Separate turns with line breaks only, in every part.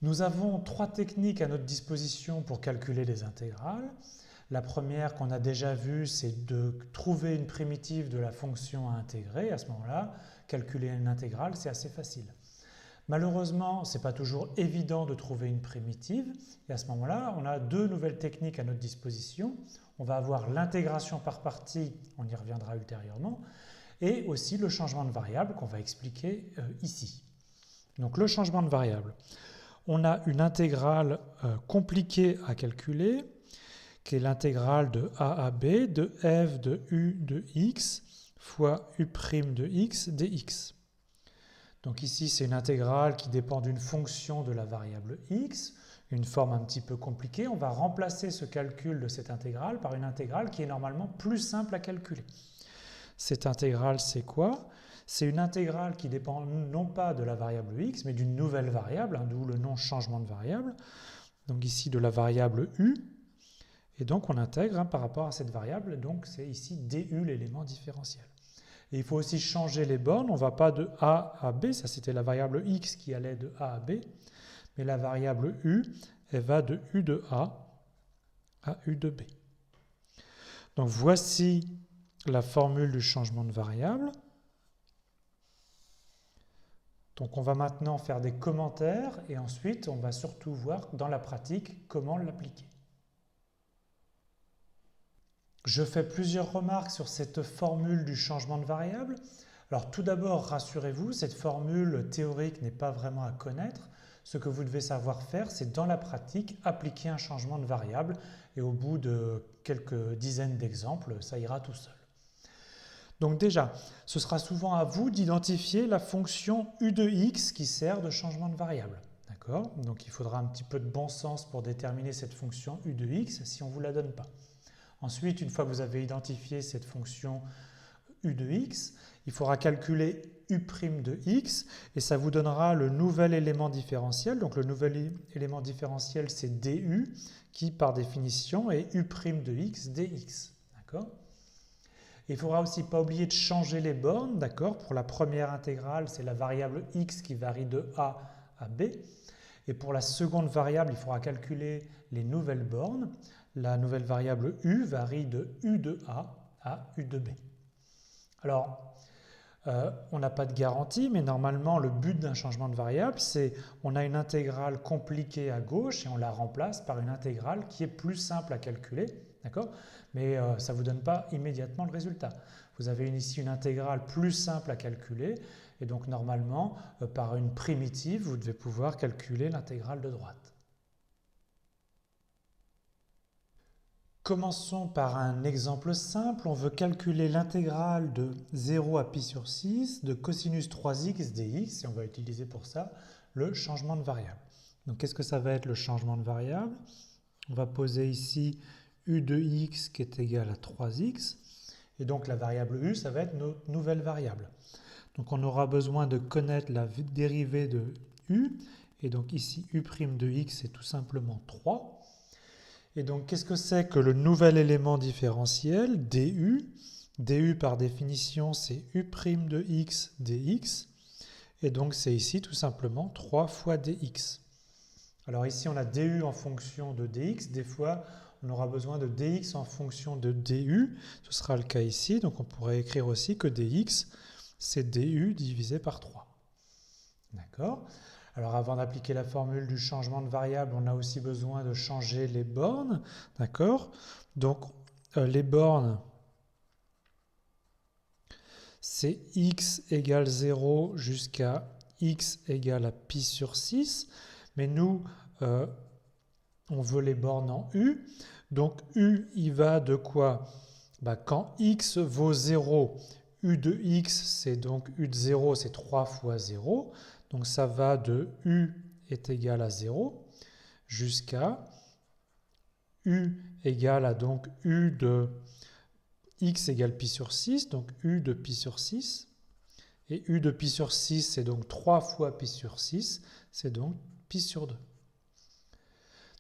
Nous avons trois techniques à notre disposition pour calculer les intégrales. La première qu'on a déjà vue, c'est de trouver une primitive de la fonction à intégrer. À ce moment-là, calculer une intégrale, c'est assez facile. Malheureusement, ce n'est pas toujours évident de trouver une primitive. Et à ce moment-là, on a deux nouvelles techniques à notre disposition. On va avoir l'intégration par partie, on y reviendra ultérieurement, et aussi le changement de variable qu'on va expliquer ici. Donc le changement de variable. On a une intégrale compliquée à calculer, qui est l'intégrale de a à b de f de u de x fois u' de x dx. Donc ici, c'est une intégrale qui dépend d'une fonction de la variable x, une forme un petit peu compliquée. On va remplacer ce calcul de cette intégrale par une intégrale qui est normalement plus simple à calculer. Cette intégrale, c'est quoi? C'est une intégrale qui dépend non pas de la variable x, mais d'une nouvelle variable, d'où le nom changement de variable. Donc ici, de la variable u. Et donc, on intègre par rapport à cette variable. Donc, c'est ici du, l'élément différentiel. Et il faut aussi changer les bornes. On ne va pas de a à b. Ça, c'était la variable x qui allait de a à b. Mais la variable u, elle va de u de a à u de b. Donc, voici la formule du changement de variable. Donc on va maintenant faire des commentaires et ensuite on va surtout voir dans la pratique comment l'appliquer. Je fais plusieurs remarques sur cette formule du changement de variable. Alors tout d'abord, rassurez-vous, cette formule théorique n'est pas vraiment à connaître. Ce que vous devez savoir faire, c'est dans la pratique appliquer un changement de variable et au bout de quelques dizaines d'exemples, ça ira tout seul. Donc déjà, ce sera souvent à vous d'identifier la fonction u de x qui sert de changement de variable. D'accord? Donc il faudra un petit peu de bon sens pour déterminer cette fonction u de x si on ne vous la donne pas. Ensuite, une fois que vous avez identifié cette fonction u de x, il faudra calculer u' de x et ça vous donnera le nouvel élément différentiel. Donc le nouvel élément différentiel, c'est du qui par définition est u' de x dx. D'accord? Il ne faudra aussi pas oublier de changer les bornes, d'accord? Pour la première intégrale, c'est la variable x qui varie de a à b. Et pour la seconde variable, il faudra calculer les nouvelles bornes. La nouvelle variable u varie de u de a à u de b. Alors, on n'a pas de garantie, mais normalement, le but d'un changement de variable, c'est on a une intégrale compliquée à gauche et on la remplace par une intégrale qui est plus simple à calculer. D'accord? Mais ça ne vous donne pas immédiatement le résultat. Vous avez ici une intégrale plus simple à calculer et donc normalement, par une primitive, vous devez pouvoir calculer l'intégrale de droite. Commençons par un exemple simple. On veut calculer l'intégrale de 0 à pi sur 6 de cosinus 3x dx et on va utiliser pour ça le changement de variable. Donc qu'est-ce que ça va être le changement de variable? On va poser ici u de x qui est égal à 3x. Et donc la variable u, ça va être notre nouvelle variable. Donc on aura besoin de connaître la dérivée de u. Et donc ici u' de x, c'est tout simplement 3. Et donc qu'est-ce que c'est que le nouvel élément différentiel, du? Du par définition, c'est u' de x dx. Et donc c'est ici tout simplement 3 fois dx. Alors ici on a du en fonction de dx. Des fois, on aura besoin de dx en fonction de du. Ce sera le cas ici. Donc on pourrait écrire aussi que dx, c'est du divisé par 3. D'accord? Alors avant d'appliquer la formule du changement de variable, on a aussi besoin de changer les bornes. D'accord? Donc les bornes, c'est x égale 0 jusqu'à x égale à pi sur 6. Mais nous, on veut les bornes en u. Donc u, il va de quoi? Quand x vaut 0, u de x, c'est donc u de 0, c'est 3 fois 0. Donc ça va de u est égal à 0 jusqu'à u égale à donc u de x égale pi sur 6, donc u de pi sur 6. Et u de pi sur 6, c'est donc 3 fois pi sur 6, c'est donc pi sur 2.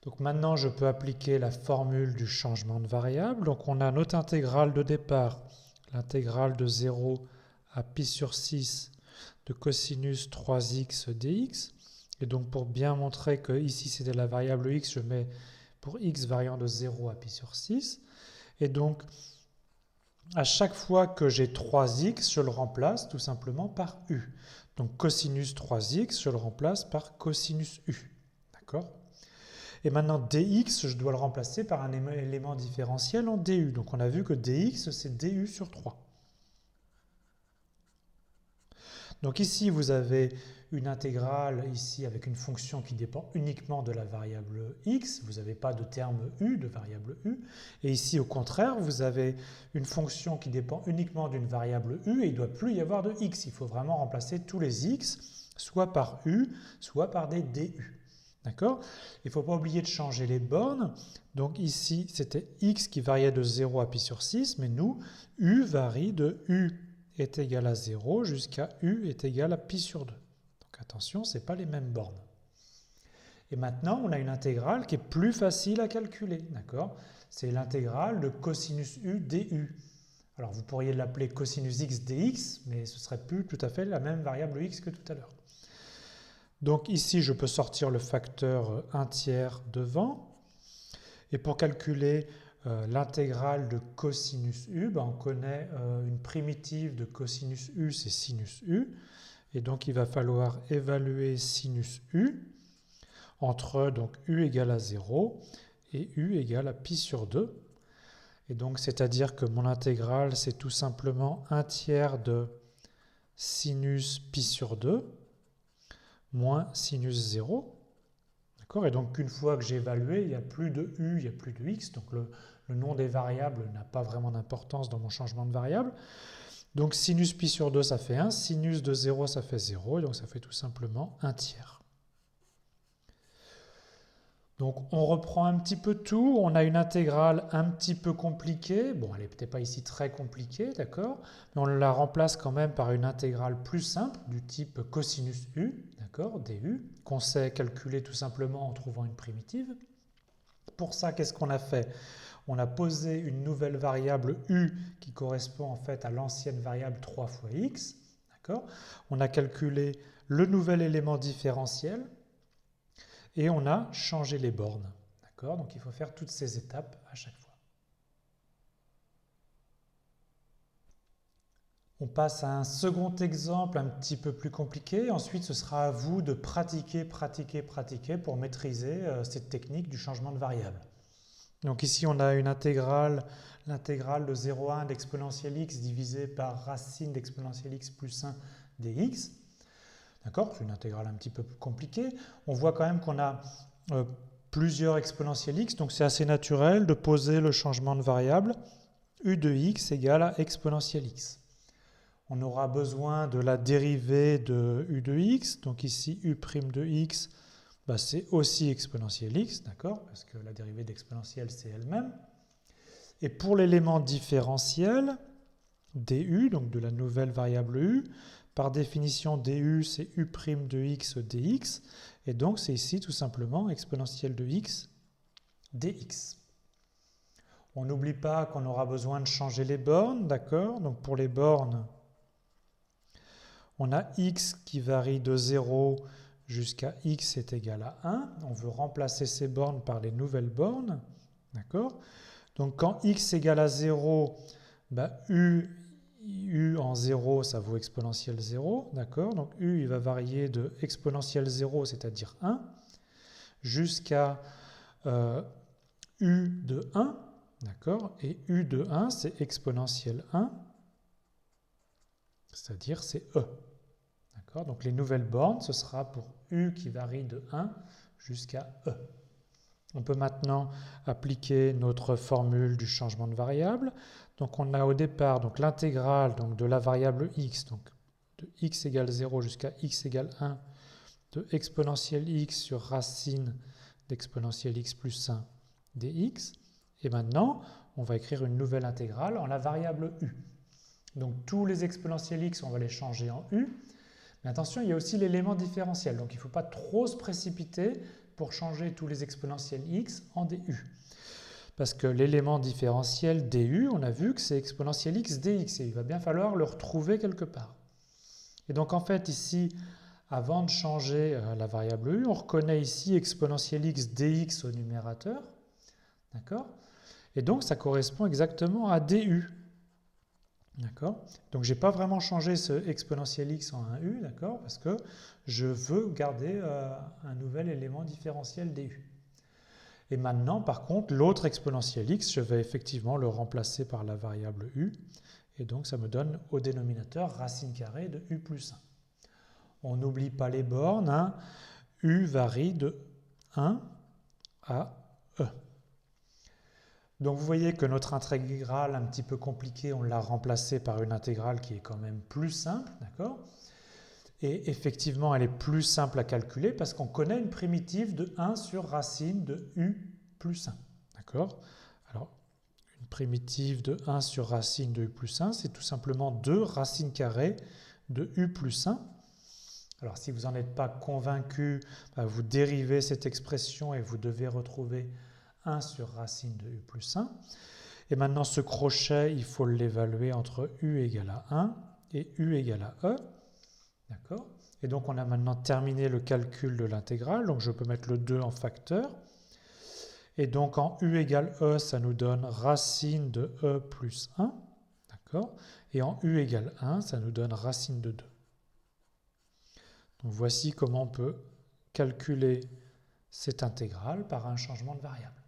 Donc maintenant, je peux appliquer la formule du changement de variable. Donc on a notre intégrale de départ, l'intégrale de 0 à pi sur 6 de cosinus 3x dx. Et donc pour bien montrer que ici c'était la variable x, je mets pour x variant de 0 à pi sur 6. Et donc à chaque fois que j'ai 3x, je le remplace tout simplement par u. Donc cosinus 3x, je le remplace par cosinus u. D'accord? Et maintenant dx, je dois le remplacer par un élément différentiel en du. Donc on a vu que dx, c'est du sur 3. Donc ici, vous avez une intégrale ici avec une fonction qui dépend uniquement de la variable x. Vous n'avez pas de terme u, de variable u. Et ici, au contraire, vous avez une fonction qui dépend uniquement d'une variable u et il ne doit plus y avoir de x. Il faut vraiment remplacer tous les x, soit par u, soit par des du. D'accord? Il ne faut pas oublier de changer les bornes. Donc ici, c'était x qui variait de 0 à pi sur 6, mais nous, u varie de u est égal à 0 jusqu'à u est égal à pi sur 2. Donc attention, ce n'est pas les mêmes bornes. Et maintenant, on a une intégrale qui est plus facile à calculer. D'accord? C'est l'intégrale de cosinus u du. Alors vous pourriez l'appeler cosinus x dx, mais ce ne serait plus tout à fait la même variable x que tout à l'heure. Donc ici, je peux sortir le facteur 1 tiers devant. Et pour calculer l'intégrale de cosinus u, on connaît une primitive de cosinus u, c'est sinus u. Et donc il va falloir évaluer sinus u entre donc u égale à 0 et u égale à pi sur 2. Et donc c'est-à-dire que mon intégrale, c'est tout simplement 1 tiers de sinus pi sur 2 moins sinus 0. Et donc une fois que j'ai évalué, il n'y a plus de u, il n'y a plus de x, donc le nom des variables n'a pas vraiment d'importance dans mon changement de variable. Donc sinus pi sur 2, ça fait 1, sinus de 0, ça fait 0, et donc ça fait tout simplement 1 tiers. Donc on reprend un petit peu tout, on a une intégrale un petit peu compliquée, bon elle n'est peut-être pas ici très compliquée, d'accord, mais on la remplace quand même par une intégrale plus simple du type cosinus u, d'accord, du, qu'on sait calculer tout simplement en trouvant une primitive. Pour ça, qu'est-ce qu'on a fait? On a posé une nouvelle variable u qui correspond en fait à l'ancienne variable 3 fois x, d'accord. On a calculé le nouvel élément différentiel, et on a changé les bornes. D'accord? Donc il faut faire toutes ces étapes à chaque fois. On passe à un second exemple un petit peu plus compliqué. Ensuite, ce sera à vous de pratiquer pour maîtriser cette technique du changement de variable. Donc ici, on a une intégrale, l'intégrale de 0,1 d'exponentielle x divisé par racine d'exponentielle x plus 1 dx. D'accord? C'est une intégrale un petit peu plus compliquée. On voit quand même qu'on a plusieurs exponentielles x, donc c'est assez naturel de poser le changement de variable u de x égale à exponentielle x. On aura besoin de la dérivée de u de x, donc ici u' de x, c'est aussi exponentielle x, d'accord? Parce que la dérivée d'exponentielle, c'est elle-même. Et pour l'élément différentiel, du, donc de la nouvelle variable u, par définition, du, c'est u' de x dx, et donc c'est ici tout simplement exponentielle de x dx. On n'oublie pas qu'on aura besoin de changer les bornes, d'accord? Donc pour les bornes, on a x qui varie de 0 jusqu'à x est égal à 1. On veut remplacer ces bornes par les nouvelles bornes, d'accord? Donc quand x égale à 0, u en 0, ça vaut exponentielle 0, d'accord? Donc u, il va varier de exponentielle 0, c'est-à-dire 1, jusqu'à u de 1, d'accord? Et u de 1, c'est exponentielle 1, c'est-à-dire c'est e. D'accord? Donc les nouvelles bornes, ce sera pour u qui varie de 1 jusqu'à e. On peut maintenant appliquer notre formule du changement de variable. Donc on a au départ l'intégrale de la variable x, donc de x égale 0 jusqu'à x égale 1, de exponentielle x sur racine d'exponentielle x plus 1 dx. Et maintenant, on va écrire une nouvelle intégrale en la variable u. Donc tous les exponentiels x, on va les changer en u. Mais attention, il y a aussi l'élément différentiel. Donc il ne faut pas trop se précipiter pour changer tous les exponentiels x en du. Parce que l'élément différentiel du, on a vu que c'est exponentielle x dx et il va bien falloir le retrouver quelque part. Et donc en fait ici, Avant de changer la variable u, on reconnaît ici exponentielle x dx au numérateur. D'accord? Et donc, ça correspond exactement à du. D'accord? Donc, je n'ai pas vraiment changé ce exponentielle x en un u, d'accord? Parce que je veux garder un nouvel élément différentiel du. Et maintenant, par contre, l'autre exponentielle x, je vais effectivement le remplacer par la variable u. Et donc, ça me donne au dénominateur racine carrée de u plus 1. On n'oublie pas les bornes, hein. U varie de 1 à e. Donc, vous voyez que notre intégrale un petit peu compliquée, on l'a remplacée par une intégrale qui est quand même plus simple, d'accord? Et effectivement, elle est plus simple à calculer parce qu'on connaît une primitive de 1 sur racine de u plus 1. D'accord? Alors, une primitive de 1 sur racine de u plus 1, c'est tout simplement 2 racines carrées de u plus 1. Alors, si vous n'en êtes pas convaincu, vous dérivez cette expression et vous devez retrouver 1 sur racine de u plus 1. Et maintenant, ce crochet, il faut l'évaluer entre u égale à 1 et u égale à e. D'accord? Et donc, on a maintenant terminé le calcul de l'intégrale. Donc, je peux mettre le 2 en facteur. Et donc, en u égale e, ça nous donne racine de e plus 1. D'accord? Et en u égale 1, ça nous donne racine de 2. Donc, voici comment on peut calculer cette intégrale par un changement de variable.